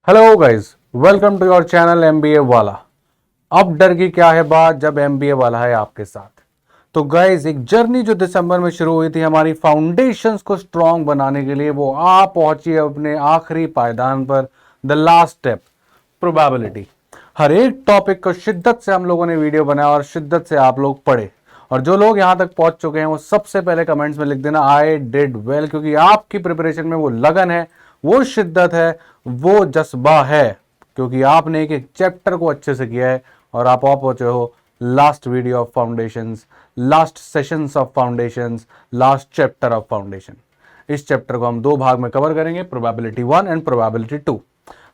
Hello guys, welcome to your channel MBA वाला। अब डर की क्या है बात जब एमबीए वाला है आपके साथ। तो गाइस, एक जर्नी जो दिसंबर में शुरू हुई थी हमारी फाउंडेशंस को स्ट्रांग बनाने के लिए, वो आप पहुंची है अपने आखिरी पायदान पर। The last step, probability. हर एक टॉपिक को शिद्दत से हम लोगों ने वीडियो बनाया और शिद्दत से आप लोग पढ़े। और जो लोग यहां तक पहुंच चुके हैं वो सबसे पहले कमेंट्स में लिख देना आई डिड वेल, क्योंकि आपकी प्रिपरेशन में वो लगन है, वो शिद्दत है, वो जज्बा है, क्योंकि आपने एक एक चैप्टर को अच्छे से किया है। और आप पहुंचे हो last video of foundations, last sessions of foundations, last chapter of foundation. इस चैप्टर को हम दो भाग में कवर करेंगे, प्रोबेबिलिटी 1 एंड प्रोबेबिलिटी 2।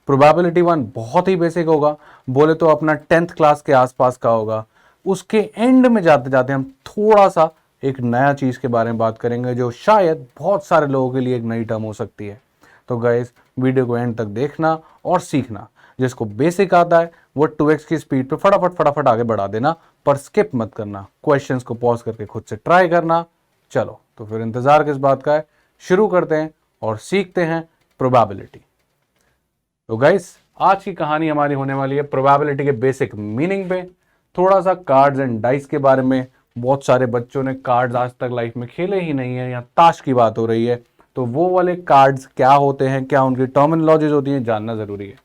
प्रोबेबिलिटी 1 बहुत ही बेसिक होगा, बोले तो अपना 10th क्लास के आसपास का होगा। उसके एंड में जाते जाते हम थोड़ा सा एक नया चीज के बारे में बात करेंगे जो शायद बहुत सारे लोगों के लिए एक नई टर्म हो सकती है। तो गाइस, वीडियो को एंड तक देखना और सीखना। जिसको बेसिक आता है वो 2x की स्पीड पे फटाफट फटाफट आगे बढ़ा देना, पर स्किप मत करना। क्वेश्चंस को पॉज करके खुद से ट्राई करना। चलो तो फिर इंतजार किस बात का है, शुरू करते हैं और सीखते हैं प्रोबेबिलिटी। तो गाइस, आज की कहानी हमारी होने वाली है प्रोबेबिलिटी के बेसिक मीनिंग पे, थोड़ा सा कार्ड्स एंड डाइस के बारे में। बहुत सारे बच्चों ने कार्ड्स आज तक लाइफ में खेले ही नहीं है, यहाँ ताश की बात हो रही है, तो वो वाले कार्ड्स क्या होते हैं, क्या उनकी टर्मिनोलॉजीज होती हैं, जानना जरूरी है।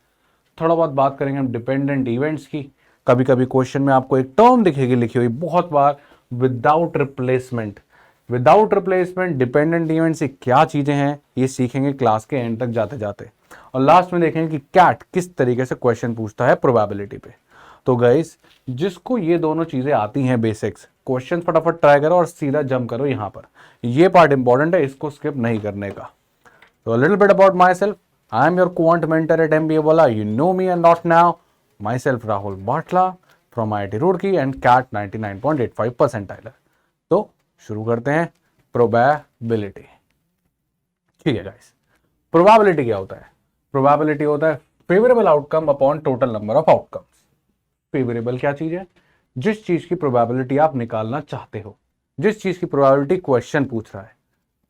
थोड़ा बहुत बात करेंगे हम डिपेंडेंट इवेंट्स की। कभी कभी क्वेश्चन में आपको एक टर्म दिखेगी लिखी हुई, बहुत बार without replacement. Without replacement dependent event से क्या चीजें हैं ये सीखेंगे क्लास के एंड तक जाते जाते। और लास्ट में देखेंगे कि कैट किस तरीके से क्वेश्चन पूछता है प्रोबेबिलिटी पे। तो गाइस, जिसको ये दोनों चीजें आती हैं बेसिक्स, क्वेश्चन फटाफट ट्राई करो और सीधा जंप करो यहां पर। ये पार्ट इंपॉर्टेंट है, इसको स्किप नहीं करने का। So a little bit about myself. I am your quant mentor at MBA Wala. You know me and not now. Myself Rahul Batla from IIT Roorkee and CAT 99.85 percentile. तो शुरू करते हैं probability. ठीक है guys, probability क्या होता है? Probability होता है favourable outcome upon total number of outcomes. Favourable क्या चीज है? जिस चीज की प्रोबेबिलिटी आप निकालना चाहते हो, जिस चीज की प्रोबेबिलिटी क्वेश्चन पूछ रहा है।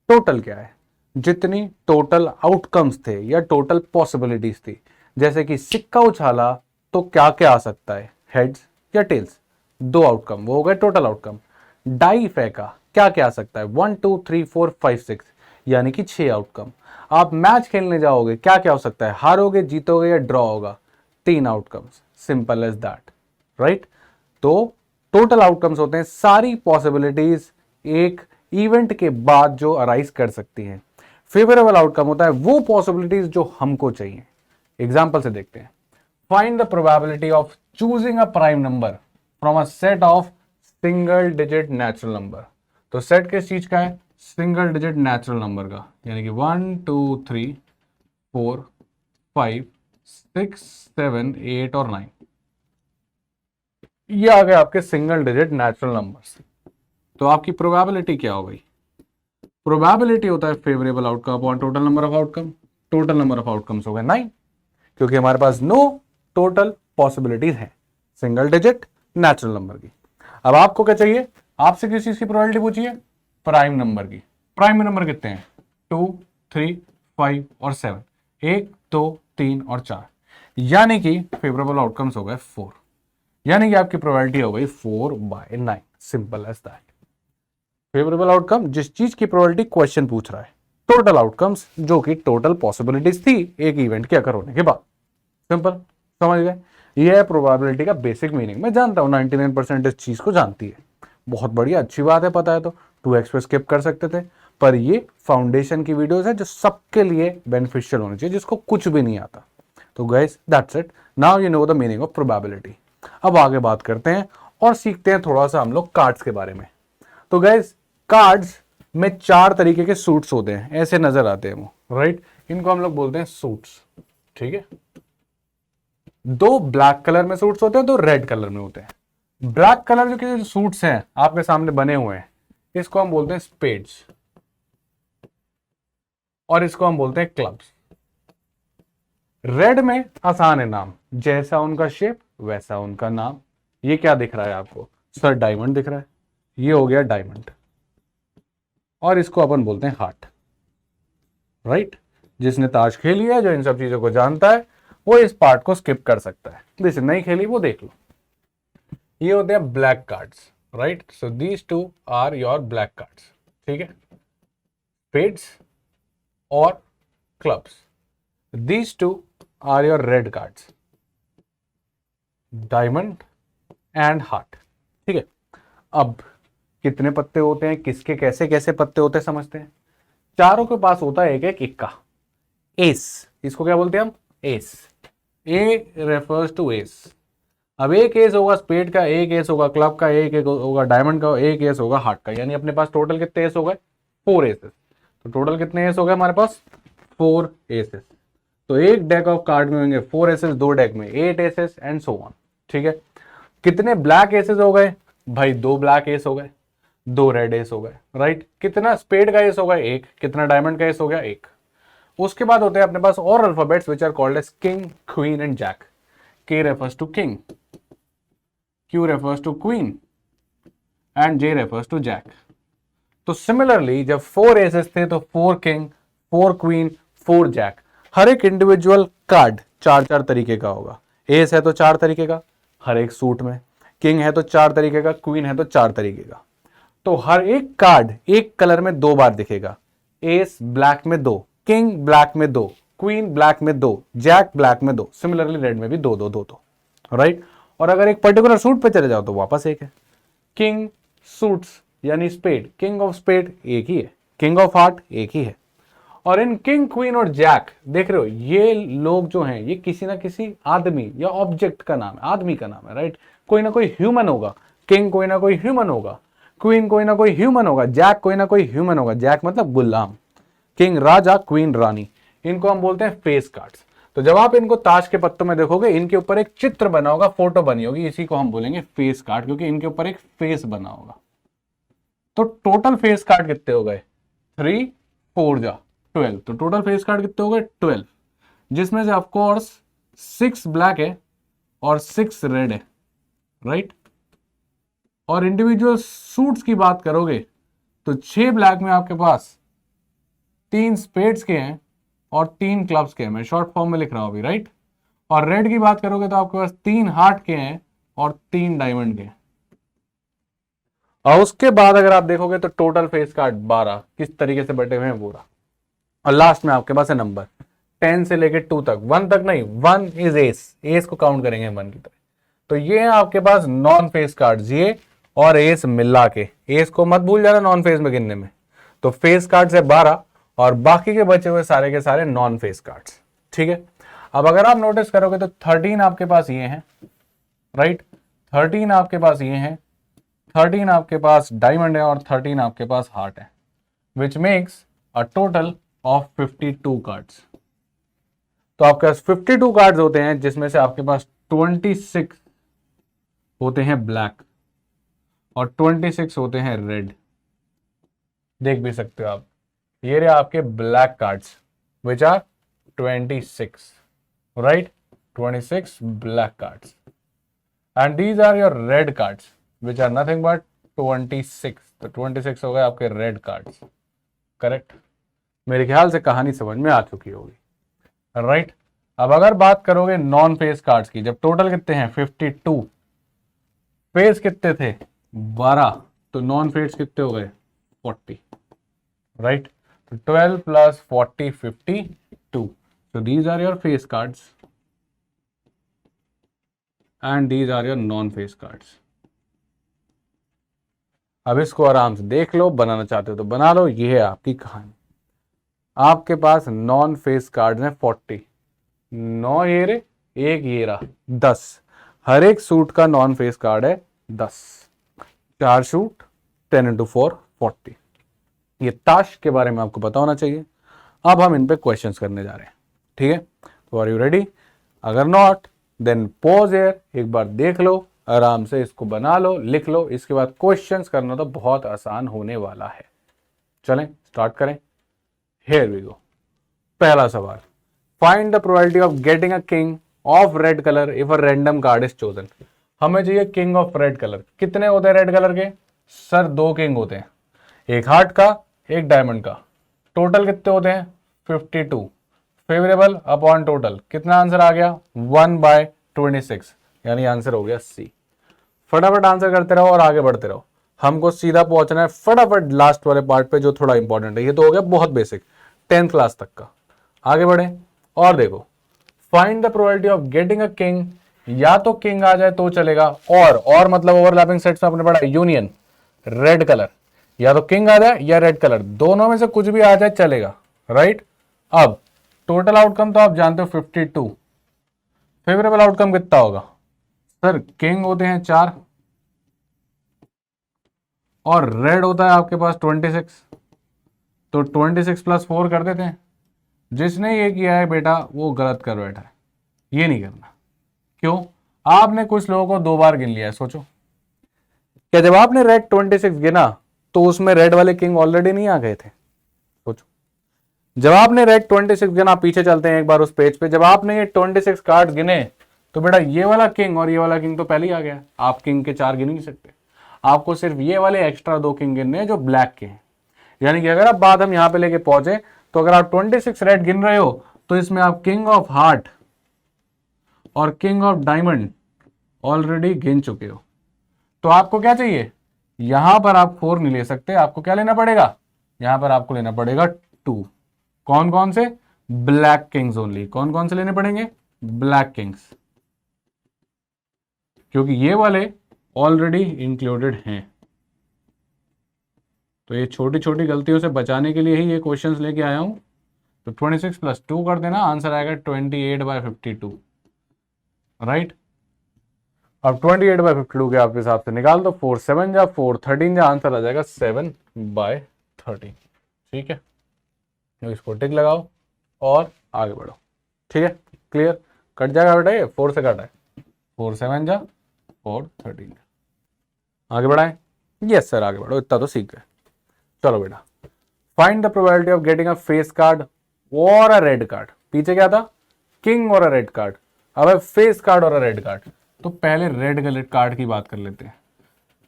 टोटल क्या है? जितनी टोटल आउटकम्स थे या टोटल पॉसिबिलिटीज थी। जैसे कि सिक्का उछाला तो क्या क्या आ सकता है, हेड्स या टेल्स, दो आउटकम, वो हो गए टोटल आउटकम। डाई फेंका, क्या क्या आ सकता है, 1 2 3 4 5 6, यानी कि 6 आउटकम। आप मैच खेलने जाओगे, क्या क्या हो सकता है, हारोगे, जीतोगे या ड्रॉ होगा, 3 outcomes. Simple as that, right? तो टोटल आउटकम्स होते हैं सारी पॉसिबिलिटीज एक इवेंट के बाद जो अराइज कर सकती हैं। फेवरेबल आउटकम होता है वो पॉसिबिलिटीज जो हमको चाहिए। एग्जांपल से देखते हैं। Find the probability of choosing a prime number from a set of single digit natural number. तो सेट किस चीज का है? सिंगल डिजिट नेचुरल नंबर का, यानी कि 1 2 3 4 5 6 7 8 और 9। ये आ गए आपके सिंगल डिजिट नेचुरल नंबर्स। तो आपकी प्रोबेबिलिटी क्या हो गई? प्रोबेबिलिटी होता है favourable outcome upon total number of outcome. Total number of outcomes हो गए 9, क्योंकि हमारे पास नो टोटल पॉसिबिलिटीज हैं सिंगल डिजिट नेचुरल नंबर की। अब आपको क्या चाहिए? आपसे किस चीज की प्रोबेबिलिटी पूछी है? प्राइम नंबर की। प्राइम नंबर कितने हैं? 2 3 5 और 7, 1 2 3 और 4, यानी कि फेवरेबल आउटकम्स हो गए 4, यानी कि आपकी प्रोबेबिलिटी हो गई 4/9। Simple as that. Favourable outcome जिस चीज की प्रोबेबिलिटी क्वेश्चन पूछ रहा है, टोटल आउटकम्स जो कि टोटल पॉसिबिलिटीज थी एक इवेंट के अकर होने के बाद। सिंपल, समझ गए? ये है प्रोबेबिलिटी का बेसिक मीनिंग। मैं जानता हूं 99% इस चीज को जानती है, बहुत बढ़िया, अच्छी बात है, पता है तो 2x पे स्किप कर सकते थे। पर ये फाउंडेशन की वीडियोस है जो सबके लिए बेनिफिशियल होनी चाहिए, जिसको कुछ भी नहीं आता। तो guys, that's it, now you know the meaning of probability. अब आगे बात करते हैं और सीखते हैं थोड़ा सा हम लोग कार्ड्स के बारे में। तो गाइस, कार्ड्स में 4 तरीके के सूट्स होते हैं, ऐसे नजर आते हैं वो, राइट? इनको हम लोग बोलते हैं सूट्स। ठीक है, 2 ब्लैक कलर में सूट्स होते हैं, 2 रेड कलर में होते हैं। ब्लैक कलर जो के सूट्स हैं आपके सामने बने हुए हैं, इसको हम बोलते हैं स्पेड्स और इसको हम बोलते हैं क्लब्स। रेड में आसान है नाम, जैसा उनका शेप वैसा उनका नाम। ये क्या दिख रहा है आपको? सर डायमंड दिख रहा है, ये हो गया डायमंड, और इसको अपन बोलते हैं हार्ट, राइट? जिसने ताश खेली है, जो इन सब चीजों को जानता है, वो इस पार्ट को स्किप कर सकता है, जिसने नहीं खेली वो देख लो। ये होते हैं black cards, right. So these two are your black cards, ठीक है। स्पेड्स और clubs, these two are your red cards, diamond and heart, ठीक है। अब कितने पत्ते होते हैं, किसके कैसे कैसे पत्ते होते हैं समझते हैं। चारों के पास होता है एक एक इक्का, एस, इसको क्या बोलते हैं हम, ace. A refers to ace. अब एक एस होगा स्पेड का, एक एस होगा क्लब का, एक होगा डायमंड का, एक एस होगा हार्ट का, यानी अपने पास टोटल कितने एस हो गए, 4 एसेस। तो टोटल कितने एस हो गए हमारे पास, 4 एसेस। तो एक डेक ऑफ कार्ड में होंगे 4 एसेस, 2 डेक में 8 एसेस एंड सो ऑन, ठीक है। कितने ब्लैक एसेस हो गए भाई, 2 ब्लैक एस हो गए, 2 रेड एस हो गए, राइट। कितना स्पेड का एस हो गया, 1। कितना डायमंड का एस हो गया, 1। उसके बाद होते हैं अपने पास और alphabets which are called as king, queen and jack. K refers to king, Q refers to queen and J refers to jack. तो सिमिलरली जब 4 एसेस थे तो 4 किंग, 4 क्वीन, 4 जैक। हर एक इंडिविजुअल कार्ड 4-4 तरीके का होगा। एस है तो 4 तरीके का हर एक सूट में, किंग है तो 4 तरीके का, क्वीन है तो 4 तरीके का। तो हर एक कार्ड एक कलर में 2 बार दिखेगा। एस ब्लैक में 2, किंग ब्लैक में 2, क्वीन ब्लैक में 2, जैक ब्लैक में 2, सिमिलरली रेड में भी 2-2-2-2, राइट। और अगर एक पर्टिकुलर सूट पे चले जाओ तो वापस एक है। किंग सूट्स यानी स्पेड, किंग ऑफ स्पेड एक ही है, किंग ऑफ हार्ट एक ही है। और इन किंग, क्वीन और जैक देख रहे हो, ये लोग जो हैं ये किसी ना किसी आदमी या ऑब्जेक्ट का नाम है, आदमी का नाम है, राइट। कोई ना कोई ह्यूमन होगा, किंग कोई ना कोई ह्यूमन होगा, क्वीन कोई ना कोई ह्यूमन होगा, जैक कोई ना कोई ह्यूमन होगा। जैक मतलब गुलाम, किंग राजा, क्वीन रानी। इनको हम बोलते हैं फेस कार्ड्स। तो जब आप इनको ताश के पत्तों में देखोगे, इनके ऊपर एक चित्र बना होगा, फोटो बनी होगी, इसी को हम बोलेंगे फेस कार्ड, क्योंकि इनके ऊपर एक फेस बना होगा। तो टोटल फेस कार्ड कितने हो गए, 3 4 जा 12। तो टोटल फेस कार्ड कितने हो गए, 12, जिसमें से ऑफकोर्स 6 ब्लैक है और 6 रेड है, राइट। और इंडिविजुअल सूट्स की बात करोगे तो 6 ब्लैक में आपके पास 3 स्पेड्स के हैं और 3 क्लब्स के हैं, मैं शॉर्ट फॉर्म में लिख रहा हूं अभी, राइट। और रेड की बात करोगे तो आपके पास 3 हार्ट के हैं और 3 डायमंड के हैं। और उसके बाद अगर आप देखोगे तो टोटल फेस कार्ड 12 किस तरीके से बटे हुए हैं पूरा। और लास्ट में आपके पास है नंबर 10 से लेके 2 तक, 1 तक नहीं, 1 इज एस, एस को काउंट करेंगे 1 की तरह। तो ये है आपके पास नॉन फेस कार्ड्स, ये और एस मिला के, एस को मत भूल जाना नॉन फेस में गिनने में। तो फेस कार्ड्स है 12 और बाकी के बचे हुए सारे के सारे नॉन फेस कार्ड्स, ठीक है। अब अगर आप नोटिस करोगे तो 13 आपके पास ये हैं, राइट। 13 आपके पास ये हैं, 13 आपके पास डायमंड है और 13 आपके पास हार्ट है, which makes a total of 52 cards. तो आपके पास 52 कार्ड्स होते हैं, जिसमें से आपके पास 26 होते हैं ब्लैक और 26 होते हैं रेड। देख भी सकते हो आप, ये रहे आपके ब्लैक कार्ड्स विच आर 26, राइट। 26 black cards and these are your red cards which are nothing but 26। तो 26 हो गए आपके रेड कार्ड्स, करेक्ट। मेरे ख्याल से कहानी समझ में आ चुकी होगी, राइट। अब अगर बात करोगे नॉन फेस कार्ड्स की, जब टोटल कितने हैं 52, फेस कितने थे 12, तो नॉन फेस कितने हो गए 40, राइट। तो 12 plus 40 52। So these are your face cards and these are your non face cards. अब इसको आराम से देख लो, बनाना चाहते हो तो बना लो, ये है आपकी कहानी। आपके पास नॉन फेस कार्ड हैं 40, 9 ये रे, एक ये रहा 10। हर एक सूट का नॉन फेस कार्ड है 10, 4 सूट 10 into 4 40। ये ताश के बारे में आपको पता होना चाहिए। अब हम इन पे क्वेश्चंस करने जा रहे हैं, ठीक है। तो आर यू रेडी? अगर नॉट देन पॉज हियर, एक बार देख लो, आराम से इसको बना लो, लिख लो, इसके बाद क्वेश्चंस करना तो बहुत आसान होने वाला है। चलें स्टार्ट करें। Here we go. पहला सवाल, find the probability of getting a king of red colour if a random card is chosen. हमें चाहिए किंग ऑफ रेड कलर। कितने होते हैं रेड कलर के सर? 2 किंग होते हैं, एक हार्ट का एक डायमंड का। टोटल कितने होते हैं 52। फेवरेबल अपॉन टोटल, कितना आंसर आ गया 1/26, यानी आंसर हो गया सी। फटाफट आंसर करते रहो और आगे बढ़ते रहो, हमको सीधा पहुंचना है फटाफट लास्ट वाले पार्ट पे जो थोड़ा इंपॉर्टेंट है। ये तो हो गया बहुत बेसिक 10th क्लास तक का। आगे बढ़े और देखो, find the probability of getting a king, या तो किंग आ जाए तो चलेगा, और मतलब ओवरलैपिंग सेट्स में आपने पढ़ा यूनियन रेड कलर, या तो किंग आ जाए या रेड कलर, दोनों में से कुछ भी आ जाए चलेगा, राइट। अब टोटल आउटकम तो आप जानते हो 52, फेवरेबल आउटकम कितना होगा सर, किंग होते हैं 4 और रेड होता है आपके पास 26, तो 26 + 4 कर देते हैं। जिसने ये किया है बेटा वो गलत कर बैठा है, ये नहीं करना। क्यों? आपने कुछ लोगों को 2 बार गिन लिया है, सोचो क्या जब आपने रेड 26 गिना तो उसमें रेड वाले किंग ऑलरेडी नहीं आ गए थे? सोचो, जब आपने रेड 26 गिना, पीछे चलते हैं एक बार उस पेज पे, जब आपने ये 26 कार्ड गिने तो बेटा ये वाला किंग और ये वाला किंग तो पहले ही आ गया। आप किंग के 4 गिन ही नहीं सकते, आपको सिर्फ ये वाले एक्स्ट्रा 2 किंग गिनने हैं जो ब्लैक के हैं। यानी कि अगर आप बात हम यहां पे लेके पहुंचे तो अगर आप 26 रेड गिन रहे हो तो इसमें आप किंग ऑफ हार्ट और किंग ऑफ डायमंड ऑलरेडी गिन चुके हो। तो आपको क्या चाहिए, यहां पर आप 4 नहीं ले सकते, आपको क्या लेना पड़ेगा, यहां पर आपको लेना पड़ेगा 2। कौन कौन से? Black Kings only. कौन कौन से लेने पड़ेंगे? ब्लैक किंग्स, क्योंकि ये वाले ऑलरेडी इंक्लूडेड हैं। तो ये छोटी छोटी गलतियों से बचाने के लिए ही ये क्वेश्चंस लेके आया हूं। तो 26 + 2 कर देना, आंसर आएगा 28/52, राइट। अब 28/52 के आप हिसाब से निकाल दो, 4 7 जा 4 13 जा, आंसर आ जाएगा 7/13। ठीक है, तो इसको टिक लगाओ और आगे बढ़ो। ठीक है, क्लियर? कट जाएगा बेटा, ये 4 से कट है, 4 7 जा 4 13 जा। आगे बढ़ाएं? यस सर, आगे बढ़ो, इतना तो सीख गए। चलो बेटा, find the probability of getting a face card और अ रेड कार्ड। पीछे क्या था? किंग और अ रेड कार्ड। अब है फेस कार्ड और अ रेड कार्ड। तो पहले रेड कलर कार्ड की बात कर लेते हैं।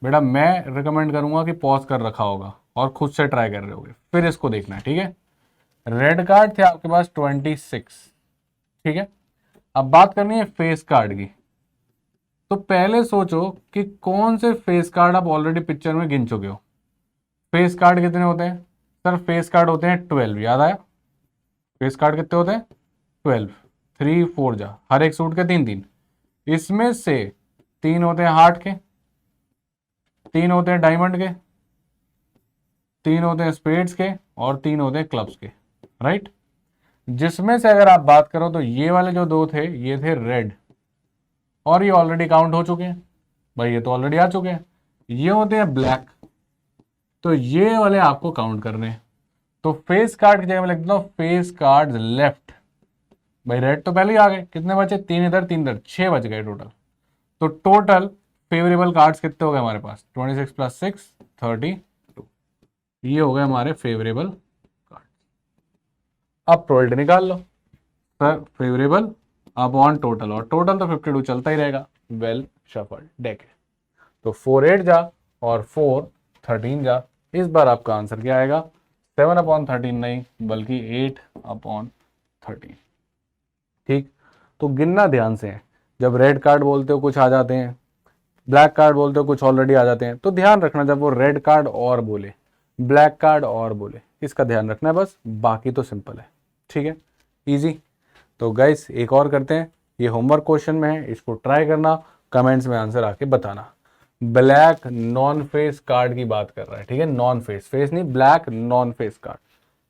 बेटा मैं रिकमेंड करूंगा कि पॉज कर रखा होगा और खुद से ट्राई कर रहे होगे, फिर इसको देखना है, ठीक है। रेड कार्ड थे आपके पास 26, ठीक है। अब बात करनी है फेस कार्ड की। तो पहले सोचो कि कौन से फेस कार्ड आप ऑलरेडी पिक्चर में गिन चुके हो। फेस कार्ड कितने होते हैं सर? फेस कार्ड होते हैं 12, याद आया? फेस कार्ड कितने होते हैं? 12, 3 4 जा, हर एक सूट के 3 3। इसमें से 3 होते हैं हार्ट के, 3 होते हैं डायमंड के, 3 होते हैं स्पेड्स के और 3 होते हैं क्लब्स के, राइट। जिसमें से अगर आप बात करो तो ये वाले जो 2 थे ये थे रेड, और ये ऑलरेडी काउंट हो चुके हैं भाई, ये तो ऑलरेडी आ चुके हैं। ये होते हैं ब्लैक, तो ये वाले आपको काउंट करने हैं। तो फेस कार्ड की जगह मैं लिख देता हूं फेस कार्ड लेफ्ट। भाई रेड तो पहले ही आ गए, कितने बचे? 3 इधर 3 इधर, 6 बच गए टोटल। तो टोटल फेवरेबल कार्ड्स कितने हो गए हमारे पास? 26 + 6 32, ये हो गए हमारे फेवरेबल कार्ड। अब प्रोबेबिलिटी निकाल लो सर, फेवरेबल अपॉन टोटल, और टोटल तो 52 चलता ही रहेगा, वेल शफल्ड डेक है। तो 4 8 जा और 4 13 जा। इस बार आपका आंसर क्या आएगा? 7/13 नहीं बल्कि 8/13। ठीक, तो गिनना ध्यान से है। जब रेड कार्ड बोलते हो कुछ आ जाते हैं, ब्लैक कार्ड बोलते हो कुछ ऑलरेडी आ जाते हैं, तो ध्यान रखना जब वो रेड कार्ड और बोले, ब्लैक कार्ड और बोले, इसका ध्यान रखना है बस, बाकी तो सिंपल है। ठीक है, इजी। तो गाइस एक और करते हैं, ये होमवर्क क्वेश्चन में है, इसको ट्राई करना, कमेंट्स में आंसर आके बताना। ब्लैक नॉन फेस कार्ड की बात कर रहा है, ठीक है, नॉन फेस, फेस नहीं, ब्लैक नॉन फेस कार्ड।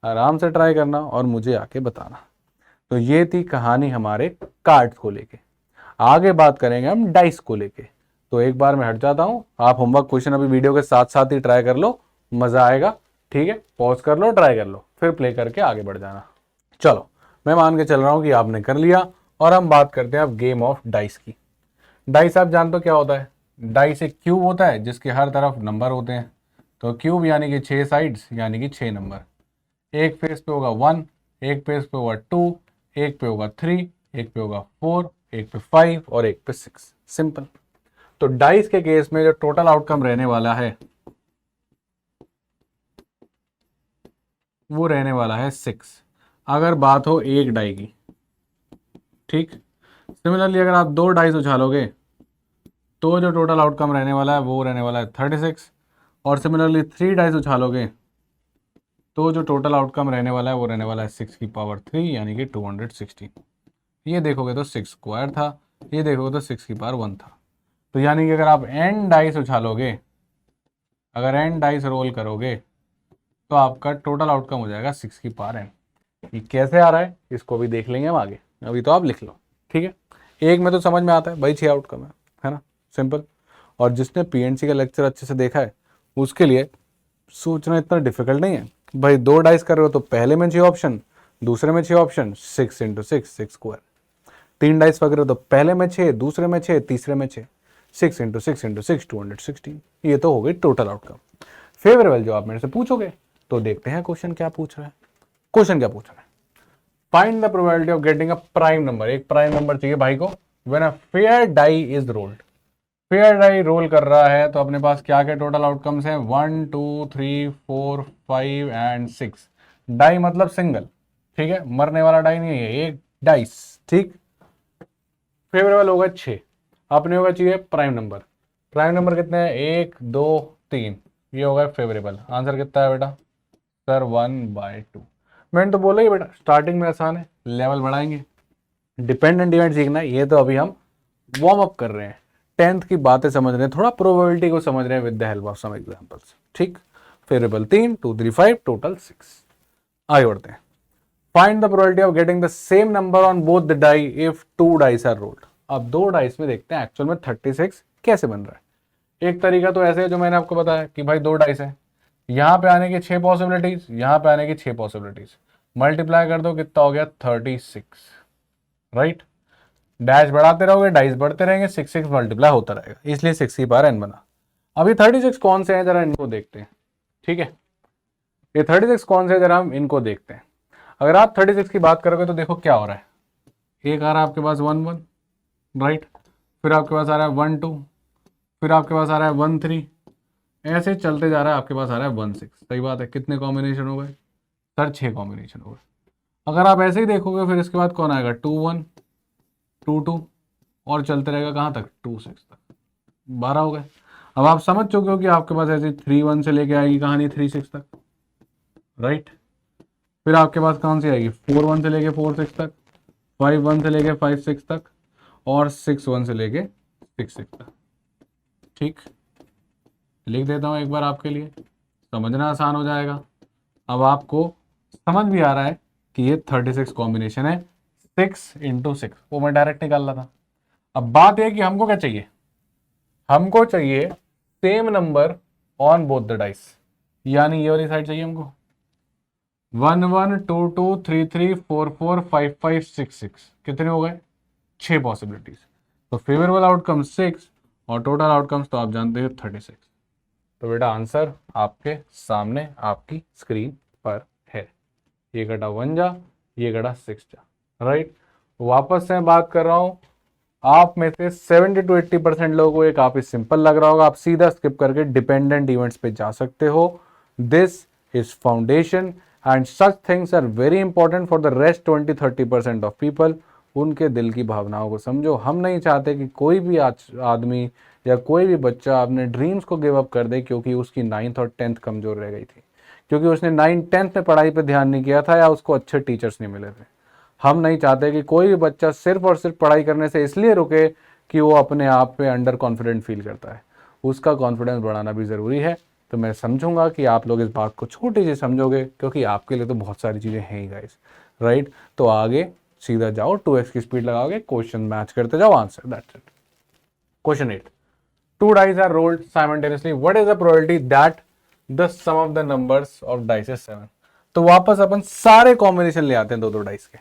आराम से ट्राई करना और मुझे आके बताना। तो ये थी कहानी हमारे कार्ड्स को लेके। आगे बात करेंगे हम डाइस को लेके। तो एक बार मैं हट जाता हूं, आप होमवर्क क्वेश्चन अभी वीडियो के साथ साथ ही ट्राई कर लो, मजा आएगा। ठीक है, पॉज कर लो, ट्राई कर लो, फिर प्ले करके आगे बढ़ जाना। चलो मैं मान के चल रहा हूं कि आपने कर लिया, और हम बात करते हैं अब गेम ऑफ डाइस की। डाइस आप जानते हो क्या होता है? डाइस एक क्यूब होता है जिसके हर तरफ नंबर होते हैं। तो क्यूब यानी कि 6 साइड्स यानी कि 6 नंबर। एक फेस पे होगा 1, एक फेस पे होगा 2, एक पे होगा 3, एक पे होगा 4, एक पे 5 और एक पे 6। सिंपल। तो डाइस के केस में जो टोटल आउटकम रहने वाला है वो रहने वाला है 6। अगर बात हो एक डाई की, ठीक। सिमिलरली अगर आप 2 डाइस उछालोगे तो जो टोटल आउटकम रहने वाला है वो रहने वाला है 36, और सिमिलरली 3 डाइस उछालोगे तो जो टोटल आउटकम रहने वाला है वो रहने वाला है 6 की पावर 3 यानी कि 216। ये देखोगे तो 6 स्क्वायर था, ये देखोगे तो 6 की पावर 1 था। तो यानी कि अगर आप n डाइस उछालोगे, अगर n डाइस रोल करोगे तो आपका टोटल आउटकम हो जाएगा 6 की पावर n। ये कैसे आ रहा है इसको भी देख लेंगे हम आगे, अभी तो आप लिख लो, ठीक है। एक में तो समझ में आता है भाई 6 आउटकम है ना, सिंपल। और जिसने पीएनसी का लेक्चर अच्छे से देखा है उसके लिए सोचना इतना डिफिकल्ट नहीं है भाई। 2 डाइस कर रहे हो तो पहले में 6 ऑप्शन, दूसरे में 6 ऑप्शन, 6 इंटू 6 6 स्क्वायर। 3 डाइस पकड़ रहे हो तो पहले में 6, दूसरे में 6, तीसरे में 6, 6 इंटू 6 इंटू 6 216। ये तो हो गई टोटल आउटकम। फेवरेबल जो आप मेरे से पूछोगे तो देखते हैं क्वेश्चन क्या पूछ रहा है। क्वेश्चन क्या पूछ रहा है, find the probability of getting a prime number. एक प्राइम नंबर चाहिए भाई को when a fair die is rolled. Fair die roll कर रहा है तो अपने पास क्या क्या टोटल आउटकम्स हैं, 1 2 3 4 5 एंड 6। डाई मतलब सिंगल, ठीक है, मरने वाला डाई नहीं है, एक डाइस, ठीक। फेवरेबल होगा 6, अपने होगा चाहिए प्राइम नंबर। प्राइम नंबर कितने हैं, 1 2 3, ये होगा फेवरेबल। आंसर कितना है बेटा सर 1/2। मैंने तो बोला ही बेटा स्टार्टिंग में आसान है, लेवल बढ़ाएंगे। डिपेंडेंट इवेंट सीखना है, ये तो अभी हम वार्म अप कर रहे हैं, 10th की बातें समझ रहे हैं, थोड़ा प्रोबेबिलिटी को समझ रहे हैं with the help of some examples, ठीक। Favourable 3 2 3 5 total 6। आगे बढ़ते हैं। Find the probability of getting the same number on both the die if 2 dice are rolled. अब 2 डाइस में देखते हैं एक्चुअल में 36 कैसे बन रहा है। एक तरीका तो ऐसे है जो मैंने आपको बताया कि भाई 2 डाइस है, यहां पे आने की 6 पॉसिबिलिटीज, यहां पे आने की 6 पॉसिबिलिटीज, मल्टीप्लाई कर दो कितना हो गया 36, राइट। डैश बढ़ाते रहोगे डाइस बढ़ते रहेंगे, 6 6 मल्टीप्लाई होता रहेगा, इसलिए 6 की पावर n बना। अभी 36 कौन से हैं जरा इनको देखते हैं, ठीक है। ये 36 कौन से, जरा हम इनको देखते हैं। अगर आप 36 की बात करोगे तो देखो क्या हो रहा है, एक आ रहा है आपके पास 1 1, राइट, फिर आपके पास आ रहा है 1 2, फिर आपके पास आ रहा है 1 3, ऐसे चलते जा रहा है, आपके पास आ रहा है 1 6। सही बात है, कितने कॉम्बिनेशन हो गए सर, 6 कॉम्बिनेशन हो गए। अगर आप ऐसे ही देखोगे फिर इसके बाद कौन आएगा 2 1 2 2, और चलते रहेगा कहाँ तक 2 6 तक, 12 हो गए। अब आप समझ चुके हो कि आपके पास ऐसे 3 1 से लेके आएगी कहानी 3 6 तक, राइट। फिर आपके पास कौन सी आएगी 4 1 से लेके 4 6 तक, 5 1 से लेके 5 6 तक, और 6 1 से लेके 6 6 तक, ठीक। लिख देता हूँ एक बार आपके लिए, समझना आसान हो जाएगा। अब आपको समझ भी आ रहा है कि ये 36 कॉम्बिनेशन है, 6 इंटू 6, वो मैं डायरेक्ट निकाल रहा था। अब बात यह कि हमको क्या चाहिए, हमको चाहिए same number on both the dice, यानी ये वाली साइड चाहिए हमको। 1 1 2 2 3 3 4 4 5 5 6 6, कितने हो गए 6 पॉसिबिलिटीज। तो फेवरेबल आउटकम 6 और टोटल आउटकम्स तो आप जानते हो 36। तो बेटा आंसर आपके सामने आपकी स्क्रीन पर है, ये घटा 1 जा, ये घटा 6 जा, राइट। वापस से बात कर रहा हूं, आप में से 70 to 80% लोगों को ये काफी सिंपल लग रहा होगा, आप सीधा स्किप करके डिपेंडेंट इवेंट्स पे जा सकते हो। This is foundation and such things are very important for the rest 20-30% of people. उनके दिल की भावनाओं को समझो। हम नहीं चाहते कि कोई भी आदमी या कोई भी बच्चा अपने ड्रीम्स को गिव अप कर दे क्योंकि उसकी 9th और 10th कमजोर रह गई थी, क्योंकि उसने 9th 10th में पढ़ाई पे ध्यान नहीं किया था या उसको अच्छे टीचर्स नहीं मिले थे। हम नहीं चाहते कि कोई भी बच्चा सिर्फ और सिर्फ पढ़ाई करने से इसलिए रुके कि वो अपने आप पे अंडर कॉन्फिडेंट फील करता है। उसका कॉन्फिडेंस बढ़ाना भी ज़रूरी है। तो मैं समझूंगा कि आप लोग इस बात को छोटी सी समझोगे, क्योंकि आपके लिए तो बहुत सारी चीज़ें हैं ही गाइस, राइट। तो आगे सीधा जाओ, 2x की स्पीड लगाओगे, क्वेश्चन मैच करते जाओ, answer that's it. Question 8, 2 dice are rolled simultaneously, what is the probability that the sum of the numbers of dice is 7। तो वापस अपन सारे कॉम्बिनेशन ले आते हैं 2-2 डाइस के।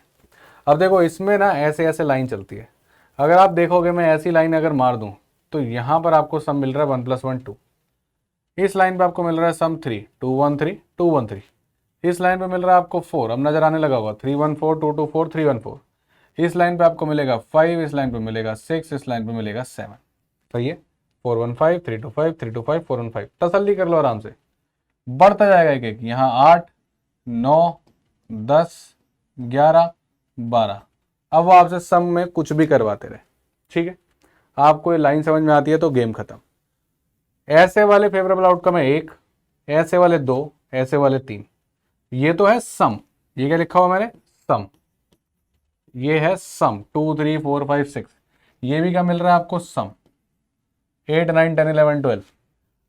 अब देखो इसमें ना ऐसे ऐसे लाइन चलती है, अगर आप देखोगे मैं ऐसी लाइन अगर मार दूं तो यहां पर आपको सम मिल रहा है 1 + 1 2, इस लाइन पे आपको मिल रहा है सम 3 2 1 3 2 1 3, इस लाइन पे मिल रहा है आपको 4, अब नजर आने लगा होगा 3 1 4 2 2 4 3 1 4, इस लाइन पे आपको मिलेगा 5, इस लाइन पे मिलेगा 6, इस लाइन पे मिलेगा 7। सही है, 4 1 5 3 2 5 3 2 5 4 1 5, तसल्ली कर लो आराम से, बढ़ता जाएगा एक एक, यहाँ 8 9 10 11, 12। अब वो आपसे सम में कुछ भी करवाते रहे, ठीक है। आपको ये लाइन समझ में आती है तो गेम खत्म। ऐसे वाले फेवरेबल आउटकम है 1, ऐसे वाले 2, ऐसे वाले 3। ये तो है सम। ये क्या लिखा हुआ मैंने, सम। ये है सम 2, 3, 4, 5, 6। ये भी क्या मिल रहा है आपको, सम 8, 9, 10, 11, 12।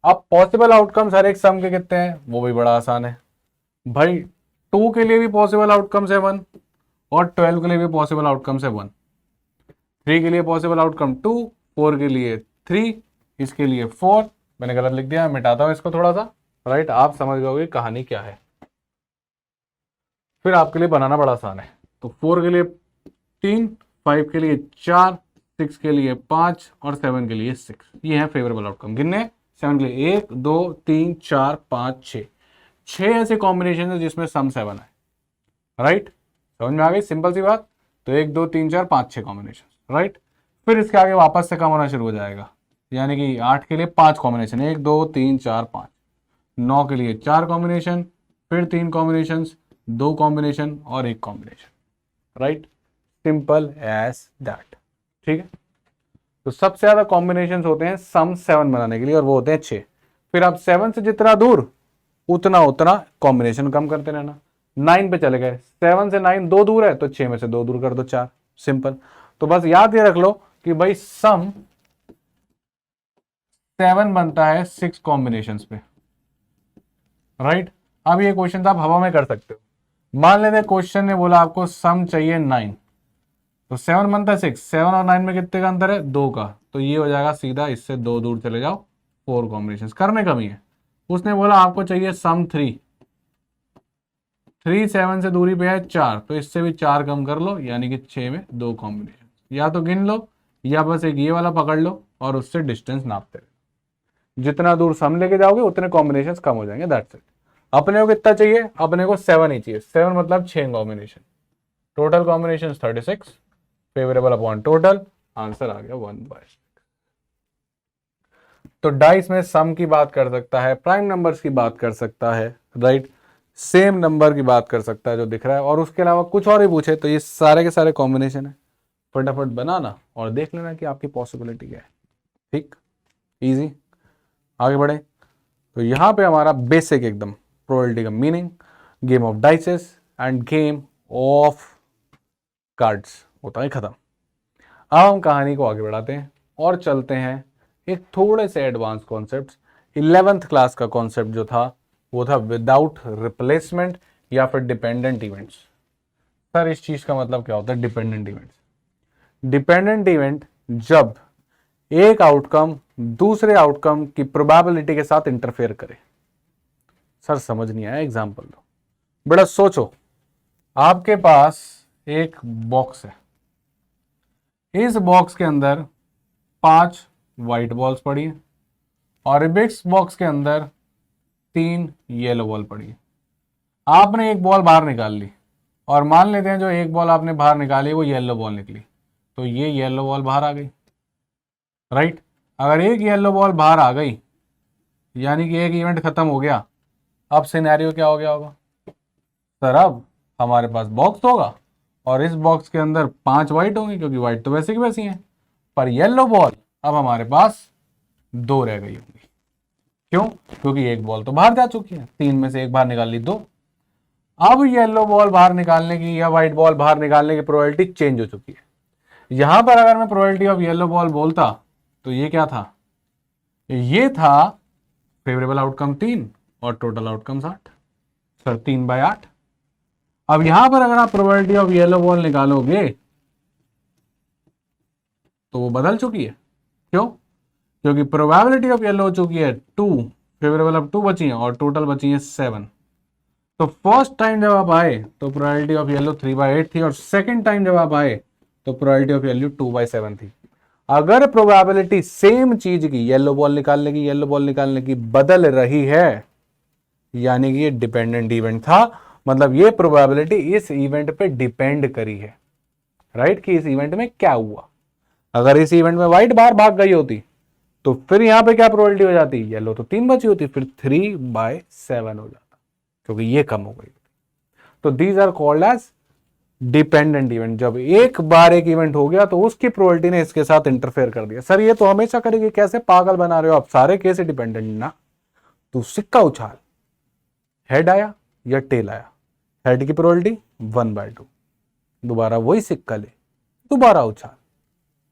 अब पॉसिबल आउटकम्स हर एक सम के कितने हैं, वो भी बड़ा आसान है भाई। 2 के लिए भी पॉसिबल आउटकम्स है 1, और 12 के लिए भी पॉसिबल आउटकम्स है 1। 3 के लिए पॉसिबल आउटकम 2, 4 के लिए 3, इसके लिए 4। मैंने गलत लिख दिया, मिटाता हूं इसको थोड़ा सा, राइट। आप समझ गए कहानी क्या है, फिर आपके लिए बनाना बड़ा आसान है। तो 4 के लिए 3, 5 के लिए 4, 6 के लिए 5 और 7 के लिए 6। ये है फेवरेबल आउटकम। कितने, 7 के लिए 1, 2, 3, 4, 5, 6। 6 ऐसे कॉम्बिनेशन है जिसमें सम 7 है, राइट। समझ में आ गई, सिंपल सी बात। तो 1, 2, 3, 4, 5, 6 कॉम्बिनेशन, राइट। फिर इसके आगे वापस से कम होना शुरू हो जाएगा, यानी कि 8 के लिए 5 कॉम्बिनेशन, 1, 2, 3, 4, 5। 9 के लिए 4 कॉम्बिनेशन, फिर 3 कॉम्बिनेशन, 2 कॉम्बिनेशन और 1 combination, right. Simple as that, ठीक है। तो सबसे ज्यादा कॉम्बिनेशन होते हैं सम 7 बनाने के लिए, और वो होते हैं 6। फिर आप 7 से जितना दूर उतना उतना कॉम्बिनेशन कम करते रहना। 9 पे चले गए, 7 से 9 2 दूर है तो 6 में से 2 दूर कर दो, 4। सिंपल। तो बस याद ये रख लो कि भाई सम 7 बनता है 6 कॉम्बिनेशन पे, राइट। अब ये क्वेश्चन आप हवा में कर सकते हो। मान लेते क्वेश्चन ने बोला आपको सम चाहिए 9, तो 7 बनता है 6। 7 और 9 में कितने का अंतर है, 2 का। तो ये हो जाएगा सीधा, इससे 2 दूर चले जाओ, 4 कॉम्बिनेशन करने कमी है। उसने बोला आपको चाहिए सम 3, 3 7 से दूरी पे है 4, तो इससे भी 4 कम कर लो, यानी कि 6 में 2 कॉम्बिनेशन। या तो गिन लो या बस एक ये वाला पकड़ लो और उससे डिस्टेंस नापते रहो। जितना दूर सम लेके जाओगे उतने कॉम्बिनेशन कम हो जाएंगे, दैट्स इट। अपने को कितना चाहिए, अपने को 7 ही चाहिए। 7 मतलब 6 combination. Total combination 36, favourable upon total, answer आ गया 1/6। तो डाइस में सम की बात कर सकता है, प्राइम नंबर्स की बात कर सकता है, राइट। सेम नंबर की बात कर सकता है जो दिख रहा है, और उसके अलावा कुछ और ही पूछे तो ये सारे के सारे कॉम्बिनेशन है। फटाफट बनाना और देख लेना कि आपकी पॉसिबिलिटी क्या है, ठीक, इजी। आगे बढ़े तो यहाँ पे हमारा बेसिक एकदम प्रोबेबिलिटी का meaning, game of dices end game of cards होता है खत्म। अब हम कहानी को आगे बढ़ाते हैं और चलते हैं एक थोड़े से एडवांस कॉन्सेप्ट। 11th क्लास का कॉन्सेप्ट जो था वो था विदाउट रिप्लेसमेंट या फिर डिपेंडेंट इवेंट्स। सर इस चीज का मतलब क्या होता है डिपेंडेंट इवेंट्स? डिपेंडेंट इवेंट जब एक आउटकम दूसरे आउटकम की प्रोबेबिलिटी के साथ इंटरफेयर करे। सर समझ नहीं आया, एग्जांपल दो। बड़ा सोचो, आपके पास एक बॉक्स है, इस बॉक्स के अंदर 5 व्हाइट बॉल्स पड़ी है और इस बॉक्स के अंदर 3 येलो बॉल पड़ी है। आपने एक बॉल बाहर निकाल ली और मान लेते हैं जो एक बॉल आपने बाहर निकाली वो येलो बॉल निकली, तो ये येलो बॉल बाहर आ गई, राइट। अगर एक येलो बॉल बाहर आ गई यानी कि एक इवेंट खत्म हो गया। अब सिनेरियो क्या हो गया होगा सर, अब हमारे पास बॉक्स होगा और इस बॉक्स के अंदर 5 व्हाइट होंगे क्योंकि व्हाइट तो वैसे की वैसी हैं, पर येलो बॉल अब हमारे पास 2 रह गई होंगी। क्यों? क्योंकि एक बॉल तो बाहर जा चुकी है, 3 में से एक बाहर निकाल ली, 2। अब येलो बॉल बाहर निकालने की या व्हाइट बॉल बाहर निकालने की प्रोबेबिलिटी चेंज हो चुकी है। यहां पर अगर मैं प्रोबेबिलिटी ऑफ येलो बॉल बोलता तो ये क्या था, ये था फेवरेबल आउटकम 3 और टोटल आउटकम 8। सर 3/8। अब यहां पर अगर आप प्रोबेबिलिटी ऑफ येलो बॉल निकालोगे तो वो बदल चुकी है। क्यों? क्योंकि प्रोबेबिलिटी ऑफ येलो हो चुकी है 2, फेवरेबल ऑफ 2 बची है और टोटल बची है 7। तो फर्स्ट टाइम जब आप आए तो प्रोबेबिलिटी ऑफ येलो 3/8 थी और सेकंड टाइम जब आप आए तो प्रोबेबिलिटी ऑफ येलो 2/7 थी। अगर प्रोबेबिलिटी सेम चीज की, येलो बॉल निकालने की बदल रही है यानी कि ये डिपेंडेंट इवेंट था, मतलब ये प्रोबेबिलिटी इस इवेंट पे डिपेंड करी है, राइट, कि इस इवेंट में क्या हुआ। अगर इस इवेंट में व्हाइट बाहर भाग गई होती तो फिर यहां पे क्या प्रोबेबिलिटी हो जाती, येलो तो 3 बची होती, फिर 3/7 हो जाता क्योंकि ये कम हो गई। तो these are called as dependent event, जब एक बार एक इवेंट हो गया तो उसकी प्रोबेबिलिटी ने इसके साथ इंटरफेयर कर दिया। सर ये तो हमेशा करेगी, कैसे पागल बना रहे हो आप, सारे केस डिपेंडेंट ना। तो सिक्का उछाल, हेड आया या टेल आया, हेड की प्रोबेबिलिटी 1/2, दोबारा वही सिक्का ले, दोबारा उछाल,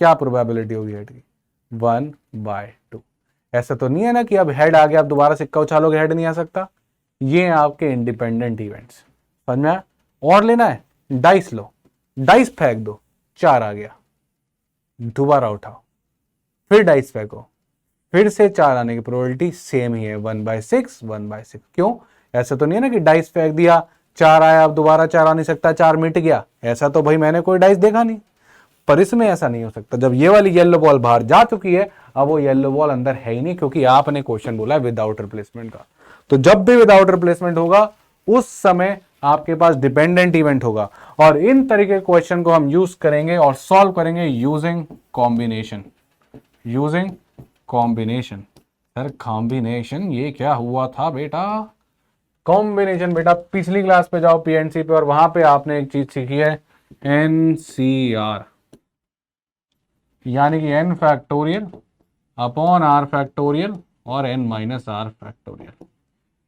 क्या प्रोबेबिलिटी होगी हेड की, 1/2। ऐसा तो नहीं है ना कि अब हेड आ गया अब दोबारा सिक्का उछालोगे हेड नहीं आ सकता। ये आपके इंडिपेंडेंट इवेंट्स, समझ में आया? और लेना है, डाइस लो, डाइस फेंक दो, 4 आ गया, दोबारा उठाओ, फिर डाइस फेंको, फिर से 4 आने की प्रोबेबिलिटी सेम ही है, 1/6 1/6। क्यों? ऐसा तो नहीं है ना कि डाइस फेंक दिया 4 आया अब दोबारा 4 आ नहीं सकता, 4 मिट गया, ऐसा तो भाई मैंने कोई डाइस देखा नहीं। पर इसमें ऐसा नहीं हो सकता, जब ये वाली येलो बॉल बाहर जा चुकी है अब वो येलो बॉल अंदर है ही नहीं, क्योंकि आपने क्वेश्चन बोला है विदाउट रिप्लेसमेंट का। तो जब भी विदाउट रिप्लेसमेंट होगा उस समय आपके पास डिपेंडेंट इवेंट होगा। और इन तरीके के क्वेश्चन को हम यूज करेंगे और सॉल्व करेंगे using combination. Using combination, sir combination ये क्या हुआ था बेटा? कॉम्बिनेशन बेटा पिछली क्लास पे जाओ पीएनसी पे, और वहां पे आपने एक चीज सीखी है एनसीआर, यानी कि n factorial upon r factorial और एन माइनस आर फैक्टोरियल।